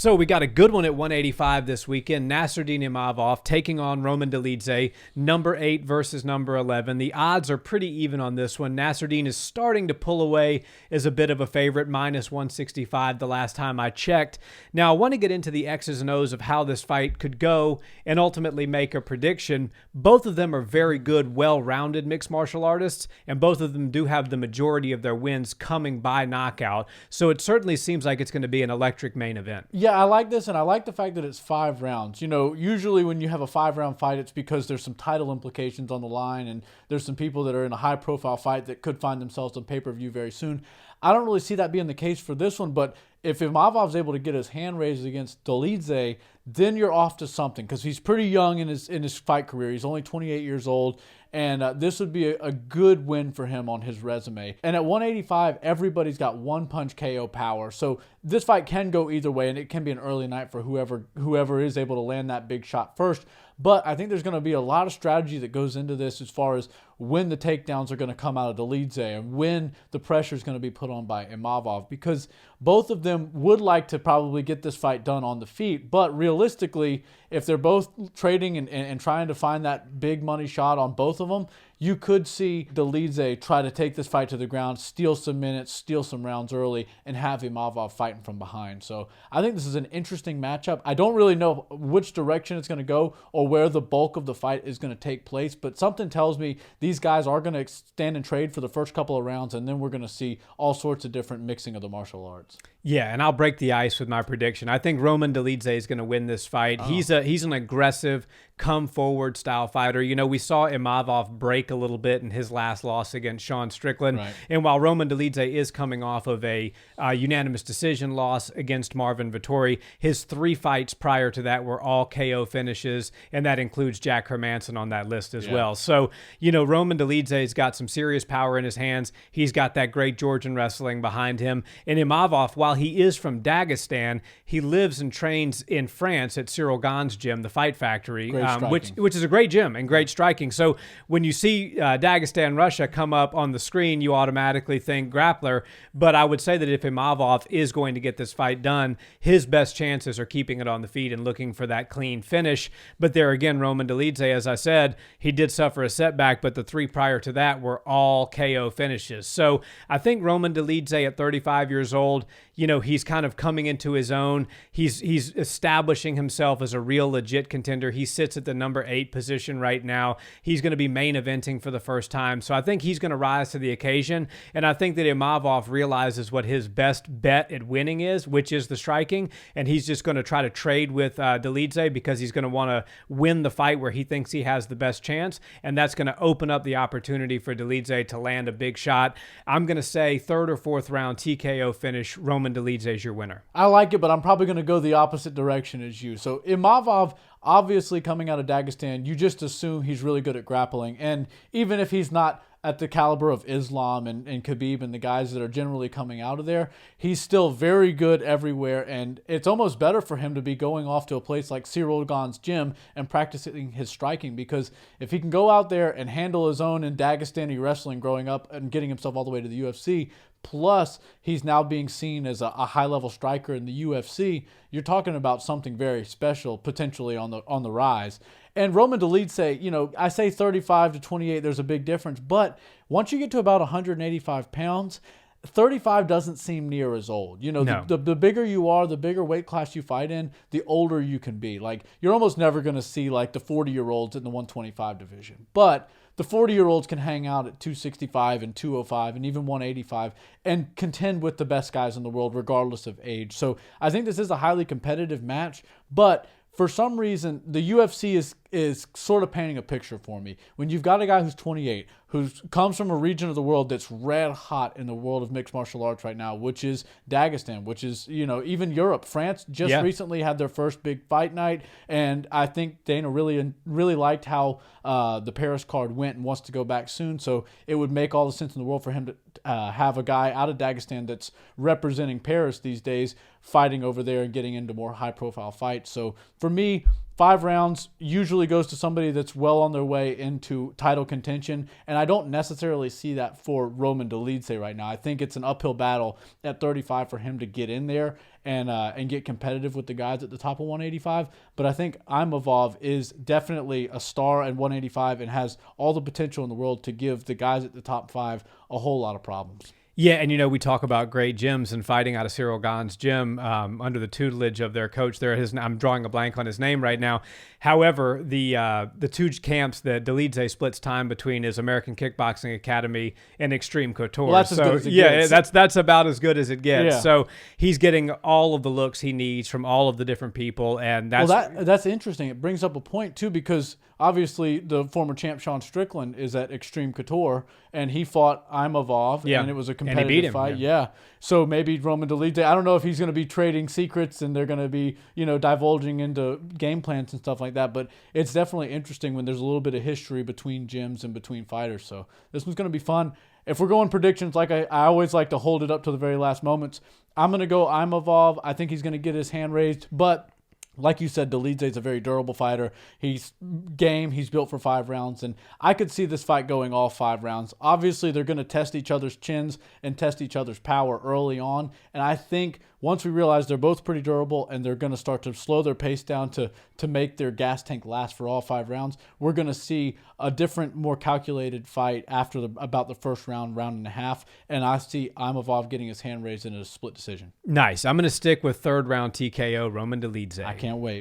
So we got a good one at 185 this weekend. Nassourdine Imavov taking on Roman Dolidze, number 8 versus number 11. The odds are pretty even on this one. Nassourdine is starting to pull away as a bit of a favorite, minus 165 the last time I checked. Now, I want to get into the X's and O's of how this fight could go and ultimately make a prediction. Both of them are very good, well-rounded mixed martial artists, and both of them do have the majority of their wins coming by knockout. So it certainly seems like it's going to be an electric main event. Yeah, I like this, and I like the fact that it's 5 rounds. You know, usually when you have a 5-round fight, it's because there's some title implications on the line, and there's some people that are in a high-profile fight that could find themselves on pay-per-view very soon. I don't really see that being the case for this one, but if Imavov's able to get his hand raised against Dolidze, then you're off to something, because he's pretty young in his fight career. He's only 28 years old, and this would be a good win for him on his resume. And at 185, everybody's got one-punch KO power, so this fight can go either way, and it can be an early night for whoever is able to land that big shot first. But I think there's going to be a lot of strategy that goes into this as far as when the takedowns are going to come out of Dolidze and when the pressure is going to be put on by Imavov, because both of them would like to probably get this fight done on the feet. But realistically, if they're both trading and trying to find that big money shot on both of them, you could see Dolidze try to take this fight to the ground, steal some minutes, steal some rounds early, and have Imavov fighting from behind. So I think this is an interesting matchup. I don't really know which direction it's going to go or where the bulk of the fight is going to take place, but something tells me these guys are going to stand and trade for the first couple of rounds, and then we're going to see all sorts of different mixing of the martial arts. Yeah, and I'll break the ice with my prediction. I think Roman Dolidze is going to win this fight. He's an aggressive, come-forward style fighter. You know, we saw Imavov break a little bit in his last loss against Sean Strickland. Right. And while Roman Dolidze is coming off of a unanimous decision loss against Marvin Vettori, his 3 fights prior to that were all KO finishes, and that includes Jack Hermanson on that list as well. So, you know, Roman Dolidze's got some serious power in his hands. He's got that great Georgian wrestling behind him. And Imavov, while he is from Dagestan, he lives and trains in France at Cyril Gane's gym, the Fight Factory, which is a great gym and great striking. So when you see Dagestan, Russia come up on the screen, you automatically think grappler. But I would say that if Imavov is going to get this fight done, his best chances are keeping it on the feet and looking for that clean finish. But there again, Roman Dolidze, as I said, he did suffer a setback, but the 3 prior to that were all KO finishes. So I think Roman Dolidze at 35 years old, you know, he's kind of coming into his own. He's establishing himself as a real legit contender. He sits at the number 8 position right now. He's going to be main eventing for the first time. So I think he's going to rise to the occasion. And I think that Imavov realizes what his best bet at winning is, which is the striking. And he's just going to try to trade with Dolidze because he's going to want to win the fight where he thinks he has the best chance. And that's going to open up the opportunity for Dolidze to land a big shot. I'm going to say 3rd or 4th round TKO finish, Roman Dolidze is your winner. I like it, but I'm probably going to go the opposite direction as you. So Imavov, obviously coming out of Dagestan, you just assume he's really good at grappling. And even if he's not at the caliber of Islam and Khabib and the guys that are generally coming out of there, he's still very good everywhere, and it's almost better for him to be going off to a place like Cyril Gane's gym and practicing his striking, because if he can go out there and handle his own in Dagestani wrestling growing up and getting himself all the way to the UFC, plus he's now being seen as a high-level striker in the UFC, you're talking about something very special potentially on the rise. And Roman Dolidze, you know, I say 35 to 28, there's a big difference. But once you get to about 185 pounds, 35 doesn't seem near as old. You know, no. the bigger you are, the bigger weight class you fight in, the older you can be. Like, you're almost never going to see, like, the 40-year-olds in the 125 division. But the 40-year-olds can hang out at 265 and 205 and even 185 and contend with the best guys in the world regardless of age. So I think this is a highly competitive match, but for some reason, the UFC is sort of painting a picture for me. When you've got a guy who's 28, who comes from a region of the world that's red hot in the world of mixed martial arts right now, which is Dagestan, which is, you know, even Europe. France just recently had their first big fight night, and I think Dana really liked how the Paris card went and wants to go back soon. So it would make all the sense in the world for him to have a guy out of Dagestan that's representing Paris these days fighting over there and getting into more high-profile fights. So for me, 5 rounds usually goes to somebody that's well on their way into title contention, and I don't necessarily see that for Roman Dolidze right now. I think it's an uphill battle at 35 for him to get in there and get competitive with the guys at the top of 185. But I think Imavov is definitely a star at 185 and has all the potential in the world to give the guys at the top 5 a whole lot of problems. Yeah, and we talk about great gyms and fighting out of Cyril Gahn's gym under the tutelage of their coach there. I'm drawing a blank on his name right now. However, the two camps that Dolidze splits time between is American Kickboxing Academy and Extreme Couture. Well, that's as good as it gets. That's about as good as it gets. Yeah. So he's getting all of the looks he needs from all of the different people, and that's interesting. It brings up a point too, because obviously the former champ Sean Strickland is at Extreme Couture, and he fought Imavov, and it was a competitive fight. Yeah. So maybe Roman Dolidze, I don't know if he's going to be trading secrets and they're going to be, divulging into game plans and stuff like that, but it's definitely interesting when there's a little bit of history between gyms and between fighters. So this one's going to be fun. If we're going predictions, like I always like to hold it up to the very last moments, I'm going to go Imavov. I think he's going to get his hand raised, but like you said, Dolidze is a very durable fighter. He's game. He's built for 5 rounds, and I could see this fight going all 5 rounds. Obviously, they're going to test each other's chins and test each other's power early on, and I think once we realize they're both pretty durable and they're going to start to slow their pace down to make their gas tank last for all 5 rounds, we're going to see a different, more calculated fight after about the first round and a half, and I see Imavov getting his hand raised in a split decision. Nice. I'm going to stick with 3rd round TKO Roman Dolidze. I can't wait.